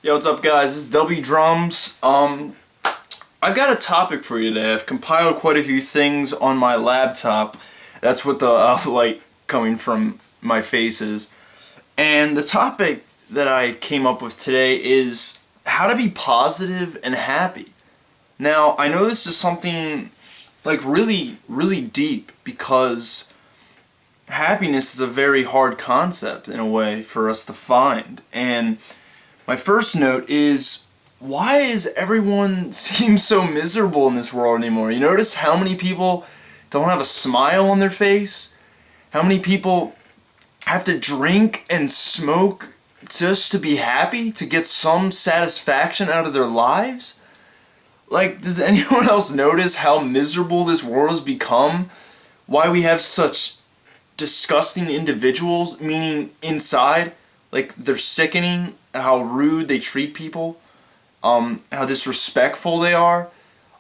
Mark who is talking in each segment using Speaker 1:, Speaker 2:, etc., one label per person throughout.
Speaker 1: Yo, what's up, guys? This is wdrumz. I've got a topic for you today. I've compiled quite a few things on my laptop. That's what the light coming from my face is. And the topic that I came up with today is how to be positive and happy. Now, I know this is something like really, really deep because happiness is a very hard concept in a way for us to find. And my first note is, why is everyone seem so miserable in this world anymore? You notice how many people don't have a smile on their face? How many people have to drink and smoke just to be happy, to get some satisfaction out of their lives? Like, does anyone else notice how miserable this world has become? Why we have such disgusting individuals, meaning inside, like they're sickening, how rude they treat people, how disrespectful they are.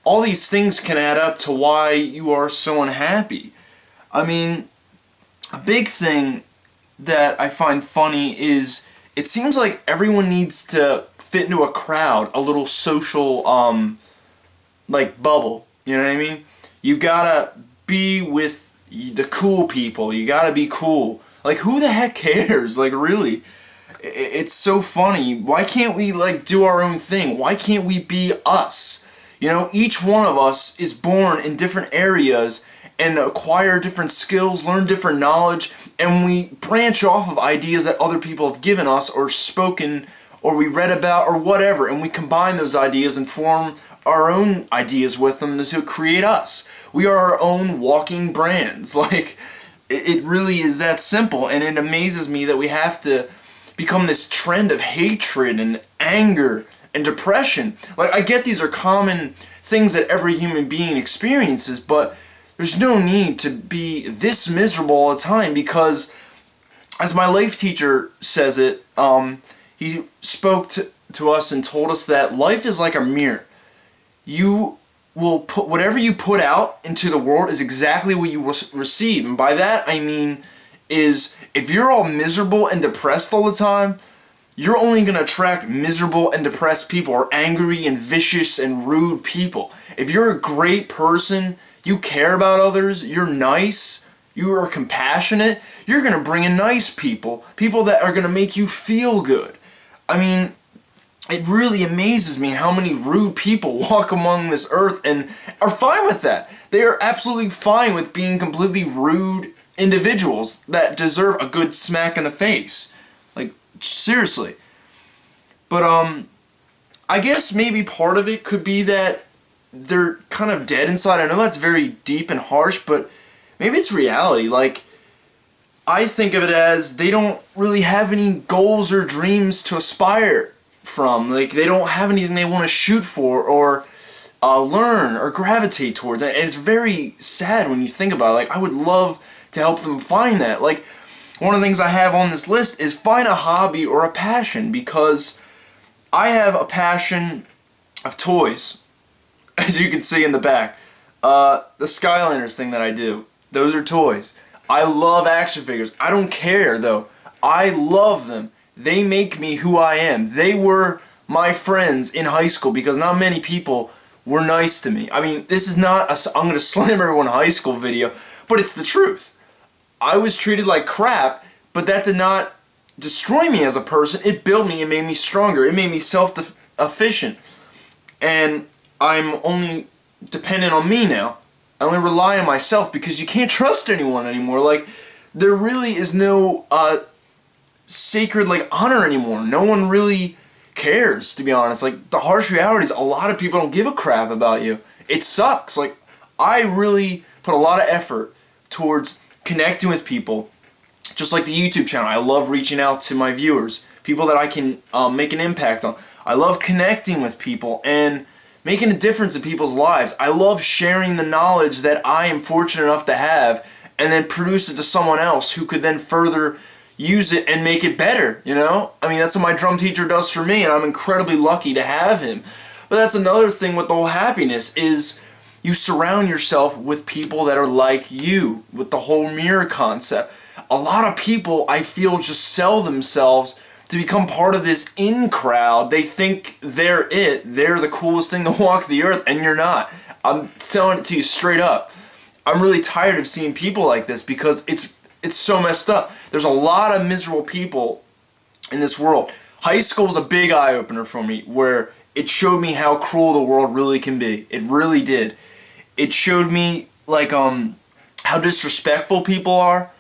Speaker 1: All these things can add up to why you are so unhappy. I mean, a big thing that I find funny is it seems like everyone needs to fit into a crowd, a little social, like bubble. You know what I mean? You gotta be with the cool people. You gotta be cool. Like, who the heck cares? Like, really? It's so funny. Why can't we, like, do our own thing? Why can't we be us? You know, each one of us is born in different areas and acquire different skills, learn different knowledge, and we branch off of ideas that other people have given us or spoken or we read about or whatever, and we combine those ideas and form our own ideas with them to create us. We are our own walking brands. Like, it really is that simple, and it amazes me that we have to become this trend of hatred and anger and depression. Like, I get these are common things that every human being experiences, but there's no need to be this miserable all the time because, as my life teacher says it, he spoke to us and told us that life is like a mirror. You will put whatever you put out into the world is exactly what you will receive. And by that I mean is if you're all miserable and depressed all the time, you're only going to attract miserable and depressed people, or angry and vicious and rude people. If you're a great person, you care about others, you're nice, you are compassionate, you're going to bring in nice people, people that are going to make you feel good. I mean, it really amazes me how many rude people walk among this earth and are fine with that. They are absolutely fine with being completely rude individuals that deserve a good smack in the face. Like, seriously. But, I guess maybe part of it could be that they're kind of dead inside. I know that's very deep and harsh, but maybe it's reality. Like, I think of it as they don't really have any goals or dreams to aspire from. Like, they don't have anything they want to shoot for or learn or gravitate towards. And it's very sad when you think about it. Like, I would love to help them find that. Like, one of the things I have on this list is find a hobby or a passion, because I have a passion of toys, as you can see in the back. The Skylanders thing that I do, those are toys. I love action figures. I don't care, though. I love them. They make me who I am. They were my friends in high school because not many people were nice to me. I mean, this is not a I'm going to slam everyone high school video, but it's the truth. I was treated like crap, but that did not destroy me as a person. It built me and made me stronger. It made me self-efficient. And I'm only dependent on me now. I only rely on myself because you can't trust anyone anymore. Like, there really is no sacred, like, honor anymore. No one really cares, to be honest. Like, the harsh reality is a lot of people don't give a crap about you. It sucks. Like, I really put a lot of effort towards connecting with people, just like the YouTube channel. I love reaching out to my viewers, people that I can make an impact on. I love connecting with people and making a difference in people's lives. I love sharing the knowledge that I am fortunate enough to have and then produce it to someone else who could then further use it and make it better, you know? I mean, that's what my drum teacher does for me, and I'm incredibly lucky to have him. But that's another thing with the whole happiness is you surround yourself with people that are like you, with the whole mirror concept. A lot of people, I feel, just sell themselves to become part of this in crowd. They think they're it. They're the coolest thing to walk the earth, and you're not. I'm telling it to you straight up. I'm really tired of seeing people like this because it's so messed up. There's a lot of miserable people in this world. High school was a big eye-opener for me, where it showed me how cruel the world really can be. It really did. It showed me, like, how disrespectful people are.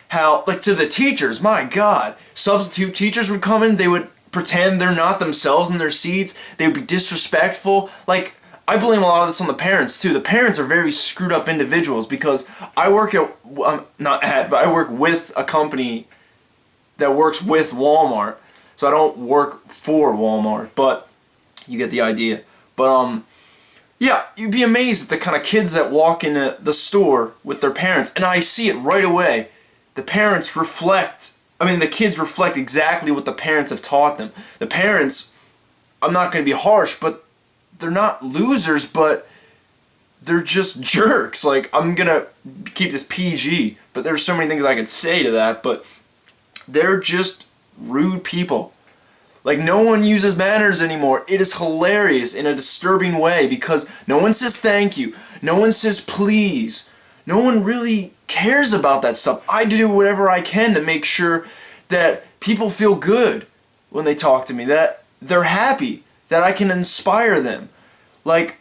Speaker 1: How, like, to the teachers, my God. Substitute teachers would come in, they would pretend they're not themselves in their seats. They would be disrespectful. Like, I blame a lot of this on the parents, too. The parents are very screwed up individuals because I work at, but I work with a company that works with Walmart. So I don't work for Walmart, but you get the idea. But, yeah, you'd be amazed at the kind of kids that walk into the store with their parents, and I see it right away. The kids reflect exactly what the parents have taught them. The parents, I'm not going to be harsh, but they're not losers, but they're just jerks. Like, I'm going to keep this PG, but there's so many things I could say to that, but they're just rude people. Like, no one uses manners anymore. It is hilarious in a disturbing way because no one says thank you. No one says please. No one really cares about that stuff. I do whatever I can to make sure that people feel good when they talk to me, that they're happy, that I can inspire them. Like,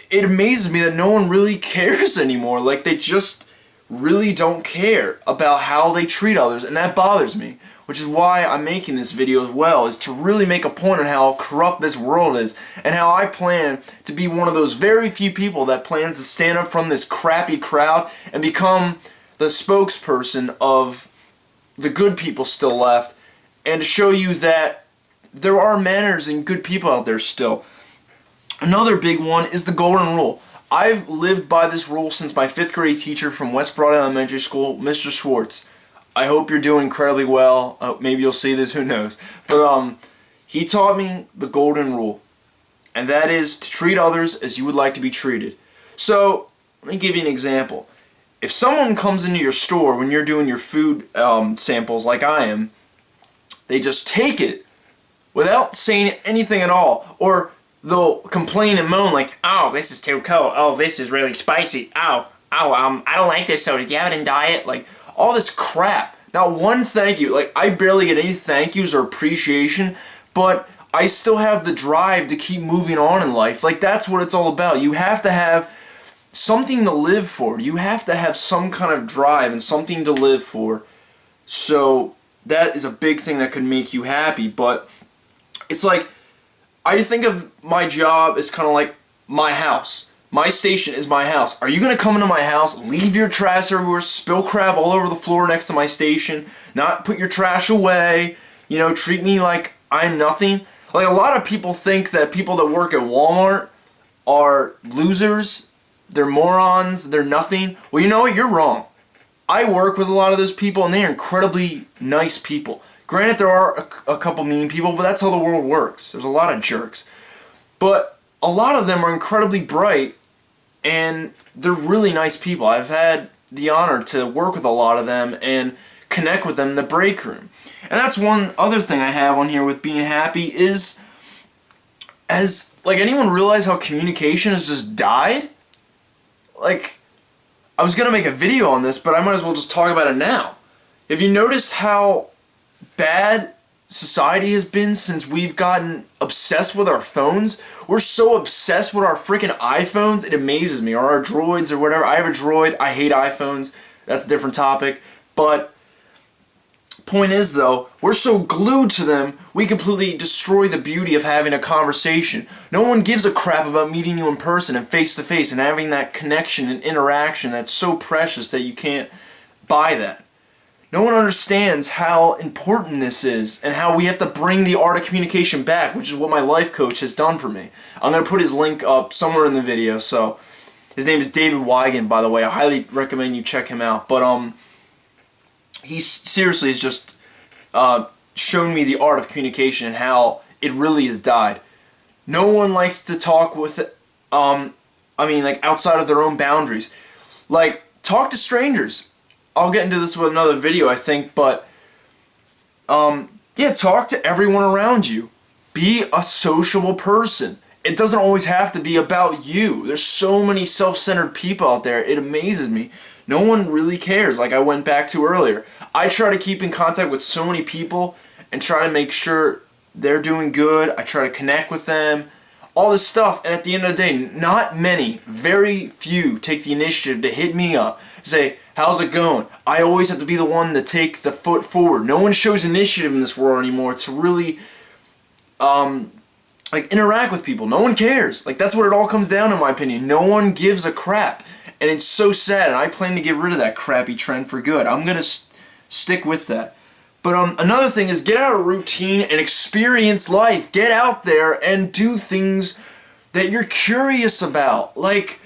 Speaker 1: it amazes me that no one really cares anymore. Like, they just really don't care about how they treat others, and that bothers me, which is why I'm making this video as well, is to really make a point on how corrupt this world is, and how I plan to be one of those very few people that plans to stand up from this crappy crowd and become the spokesperson of the good people still left, and to show you that there are manners and good people out there still. Another big one is the golden rule. I've lived by this rule since my 5th grade teacher from West Broad Elementary School, Mr. Schwartz. I hope you're doing incredibly well. Maybe you'll see this, who knows. But he taught me the golden rule, and that is to treat others as you would like to be treated. So, let me give you an example. If someone comes into your store when you're doing your food samples like I am, they just take it without saying anything at all, or they'll complain and moan like, oh, this is too cold, oh, this is really spicy, I don't like this soda, do you have it in diet? Like, all this crap. Not one thank you. Like, I barely get any thank yous or appreciation, but I still have the drive to keep moving on in life. Like, that's what it's all about. You have to have something to live for. You have to have some kind of drive and something to live for. So, that is a big thing that could make you happy, but it's like, I think of my job as kind of like my house. My station is my house. Are you going to come into my house, leave your trash everywhere, spill crap all over the floor next to my station, not put your trash away, you know, treat me like I'm nothing? Like, a lot of people think that people that work at Walmart are losers, they're morons, they're nothing. Well, you know what? You're wrong. I work with a lot of those people, and they are incredibly nice people. Granted, there are a couple mean people, but that's how the world works. There's a lot of jerks. But a lot of them are incredibly bright, and they're really nice people. I've had the honor to work with a lot of them and connect with them in the break room. And that's one other thing I have on here with being happy is, like, anyone realize how communication has just died? Like, I was going to make a video on this, but I might as well just talk about it now. Have you noticed how bad society has been since we've gotten obsessed with our phones? We're so obsessed with our freaking iPhones, it amazes me. Or our droids or whatever. I have a droid. I hate iPhones. That's a different topic. But point is, though, we're so glued to them, we completely destroy the beauty of having a conversation. No one gives a crap about meeting you in person and face to face and having that connection and interaction that's so precious that you can't buy that. No one understands how important this is and how we have to bring the art of communication back, which is what my life coach has done for me. I'm going to put his link up somewhere in the video. So his name is David Wigan, by the way. I highly recommend you check him out. But he seriously has just shown me the art of communication and how it really has died. No one likes to talk with, like, outside of their own boundaries. Like, talk to strangers. I'll get into this with another video, I think, but Yeah, talk to everyone around you. Be a sociable person. It doesn't always have to be about you. There's so many self-centered people out there. It amazes me. No one really cares, like I went back to earlier. I try to keep in contact with so many people and try to make sure they're doing good. I try to connect with them. All this stuff, and at the end of the day, not many, very few take the initiative to hit me up, say, how's it going? I always have to be the one to take the foot forward. No one shows initiative in this world anymore to really, like, interact with people. No one cares. Like, that's what it all comes down to, in my opinion. No one gives a crap, and it's so sad, and I plan to get rid of that crappy trend for good. I'm going to stick with that. But another thing is get out of routine and experience life. Get out there and do things that you're curious about. Like,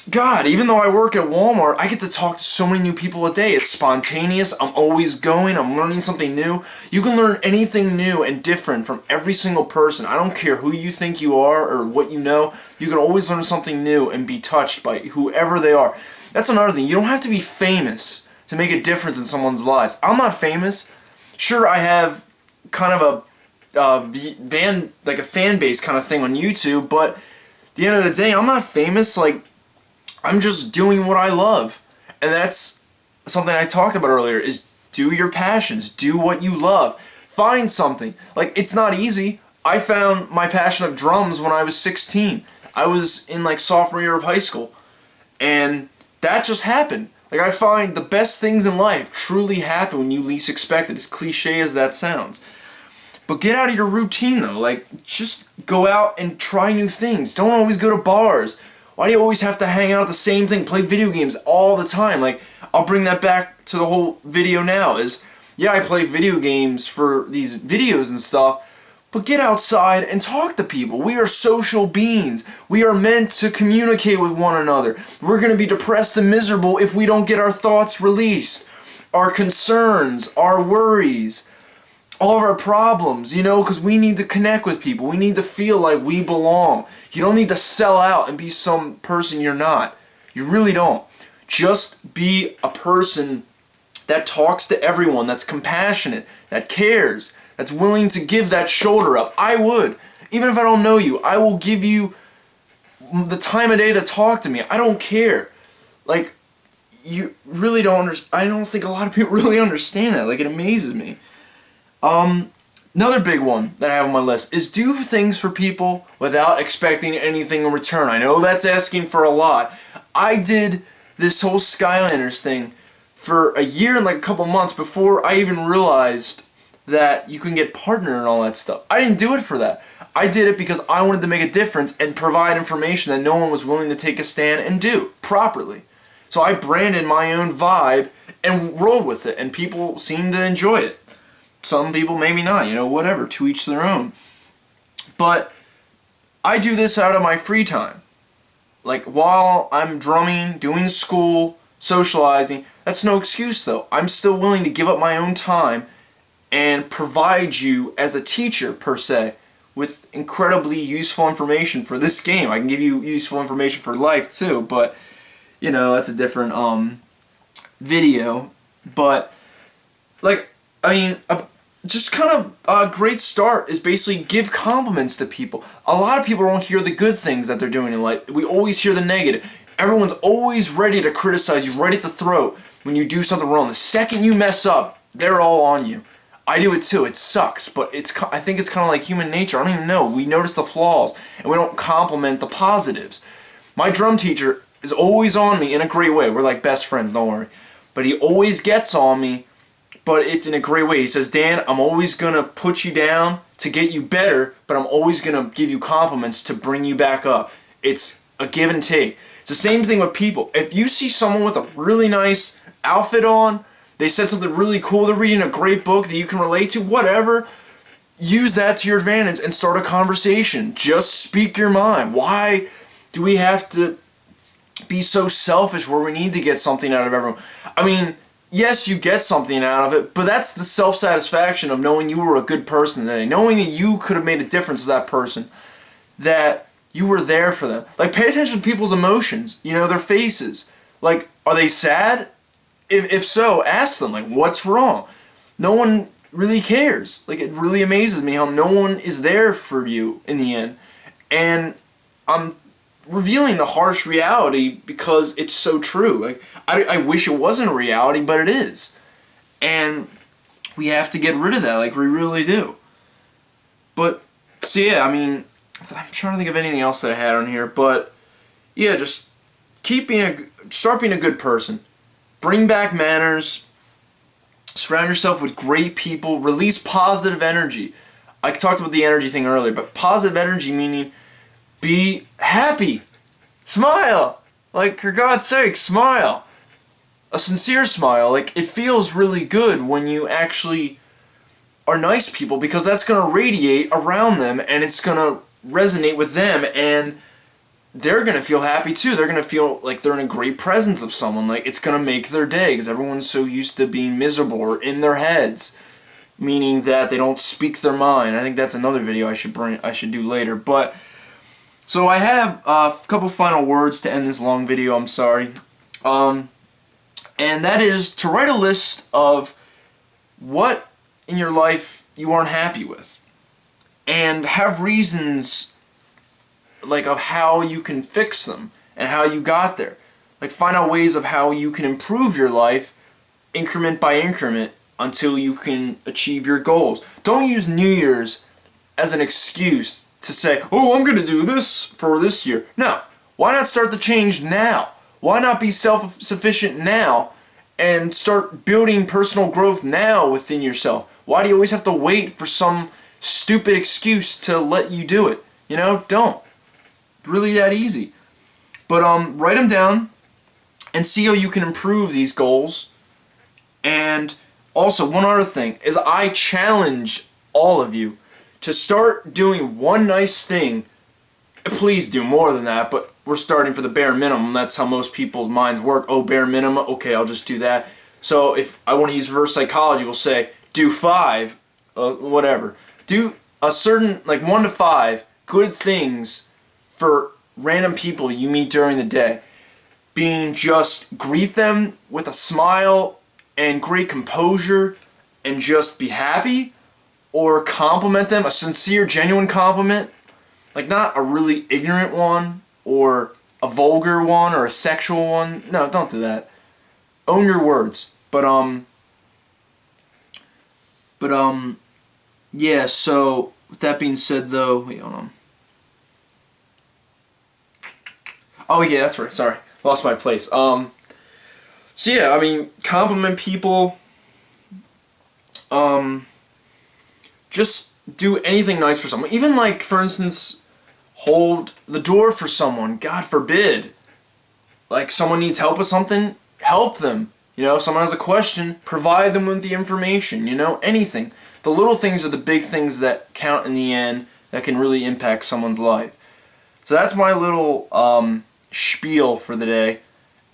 Speaker 1: God, even though I work at Walmart, I get to talk to so many new people a day. It's spontaneous. I'm always going. I'm learning something new. You can learn anything new and different from every single person. I don't care who you think you are or what you know. You can always learn something new and be touched by whoever they are. That's another thing. You don't have to be famous to make a difference in someone's lives. I'm not famous. Sure, I have kind of a fan base kind of thing on YouTube, but at the end of the day, I'm not famous. Like, I'm just doing what I love. And that's something I talked about earlier, is do your passions. Do what you love. Find something. Like, it's not easy. I found my passion of drums when I was 16. I was in, like, sophomore year of high school. And that just happened. Like, I find the best things in life truly happen when you least expect it, as cliche as that sounds. But get out of your routine, though. Like, just go out and try new things. Don't always go to bars. Why do you always have to hang out at the same thing, play video games all the time? Like, I'll bring that back to the whole video now, is, yeah, I play video games for these videos and stuff, but get outside and talk to people. We are social beings. We are meant to communicate with one another. We're going to be depressed and miserable if we don't get our thoughts released, our concerns, our worries, all of our problems, you know, because we need to connect with people. We need to feel like we belong. You don't need to sell out and be some person you're not. You really don't. Just be a person that talks to everyone, that's compassionate, that cares, that's willing to give that shoulder up. I would. Even if I don't know you, I will give you the time of day to talk to me. I don't care. Like, you really don't understand. I don't think a lot of people really understand that. Like, it amazes me. Another big one that I have on my list is do things for people without expecting anything in return. I know that's asking for a lot. I did this whole Skylanders thing for a year and like a couple months before I even realized that you can get partner and all that stuff. I didn't do it for that. I did it because I wanted to make a difference and provide information that no one was willing to take a stand and do properly. So I branded my own vibe and rolled with it, and people seemed to enjoy it. Some people maybe not, you know, whatever, to each their own. But I do this out of my free time. Like, while I'm drumming, doing school, socializing, that's no excuse though. I'm still willing to give up my own time and provide you as a teacher, per se, with incredibly useful information for this game. I can give you useful information for life too, but, you know, that's a different video. But, like, I mean, just kind of a great start is basically give compliments to people. A lot of people don't hear the good things that they're doing in life. We always hear the negative. Everyone's always ready to criticize you right at the throat when you do something wrong. The second you mess up, they're all on you. I do it too. It sucks, but I think it's kind of like human nature. I don't even know. We notice the flaws, and we don't compliment the positives. My drum teacher is always on me in a great way. We're like best friends, don't worry. But he always gets on me, but it's in a great way. He says, Dan, I'm always going to put you down to get you better, but I'm always going to give you compliments to bring you back up. It's a give and take. It's the same thing with people. If you see someone with a really nice outfit on, they said something really cool, they're reading a great book that you can relate to, whatever, use that to your advantage and start a conversation. Just speak your mind. Why do we have to be so selfish where we need to get something out of everyone? I mean, yes, you get something out of it, but that's the self-satisfaction of knowing you were a good person today, knowing that you could have made a difference to that person, that you were there for them. Like, pay attention to people's emotions, you know, their faces. Like, are they sad? If so, ask them, like, what's wrong? No one really cares. Like, it really amazes me how no one is there for you in the end. And I'm revealing the harsh reality because it's so true. Like, I wish it wasn't a reality, but it is. And we have to get rid of that, like, we really do. But, so yeah, I mean, I'm trying to think of anything else that I had on here, but yeah, just start being a good person. Bring back manners. Surround yourself with great people. Release positive energy. I talked about the energy thing earlier, but positive energy meaning be happy. Smile. Like, for God's sake, smile. A sincere smile. Like, it feels really good when you actually are nice people, because that's going to radiate around them and it's going to resonate with them, and they're going to feel happy too. They're going to feel like they're in a great presence of someone. Like, it's going to make their day, because everyone's so used to being miserable or in their heads, meaning that they don't speak their mind. I think that's another video I should do later. But so I have a couple final words to end this long video. I'm sorry. And that is to write a list of what in your life you aren't happy with, and have reasons, like, of how you can fix them and how you got there. Like, find out ways of how you can improve your life increment by increment until you can achieve your goals. Don't use New Year's as an excuse to say, oh, I'm going to do this for this year. No. Why not start the change now? Why not be self-sufficient now and start building personal growth now within yourself? Why do you always have to wait for some stupid excuse to let you do it? You know, don't. Really that easy. But write them down and see how you can improve these goals. And also, one other thing is, I challenge all of you to start doing one nice thing. Please do more than that, but we're starting for the bare minimum. That's how most people's minds work. Oh, bare minimum, okay, I'll just do that. So if I want to use reverse psychology, we'll say do 5, whatever. Do a certain, like 1 to 5 good things for random people you meet during the day. Being just greet them with a smile and great composure and just be happy, or compliment them, a sincere, genuine compliment. Like, not a really ignorant one, or a vulgar one, or a sexual one. No, don't do that. Own your words. Yeah, so, with that being said, though, wait, hold on. Oh, yeah, that's right, sorry. Lost my place. So, yeah, I mean, compliment people. Just do anything nice for someone. Even, like, for instance, hold the door for someone. God forbid. Like, someone needs help with something, help them. You know, if someone has a question, provide them with the information. You know, anything. The little things are the big things that count in the end, that can really impact someone's life. So that's my little spiel for the day.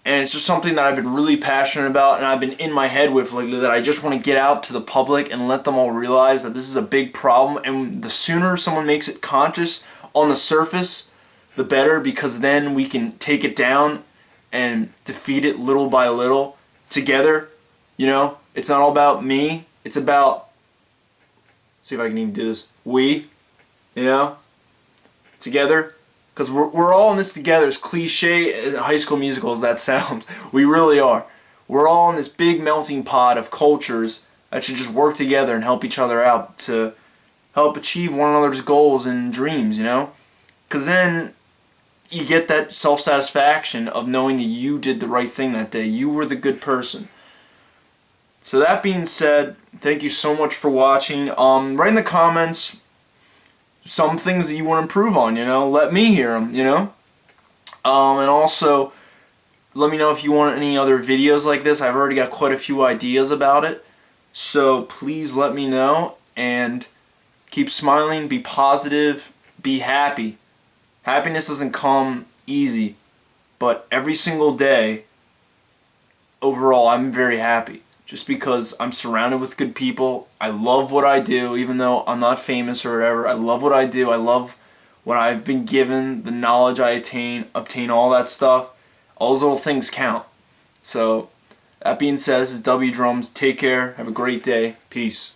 Speaker 1: And it's just something that I've been really passionate about, and I've been in my head with lately, that I just want to get out to the public and let them all realize that this is a big problem. And the sooner someone makes it conscious on the surface, the better, because then we can take it down and defeat it little by little together. You know, it's not all about me. It's about, see if I can even do this, we, you know, together. Because we're all in this together, as cliche as High School Musical as that sounds. We really are. We're all in this big melting pot of cultures that should just work together and help each other out to help achieve one another's goals and dreams, you know? Because then you get that self-satisfaction of knowing that you did the right thing that day. You were the good person. So that being said, thank you so much for watching. Write in the comments some things that you want to improve on, you know, let me hear them, you know, and also let me know if you want any other videos like this. I've already got quite a few ideas about it, so please let me know, and keep smiling, be positive, be happy. Happiness doesn't come easy, but every single day, overall, I'm very happy. Just because I'm surrounded with good people. I love what I do, even though I'm not famous or whatever. I love what I do. I love what I've been given, the knowledge I obtain all that stuff. All those little things count. So, that being said, this is wdrumz. Take care. Have a great day. Peace.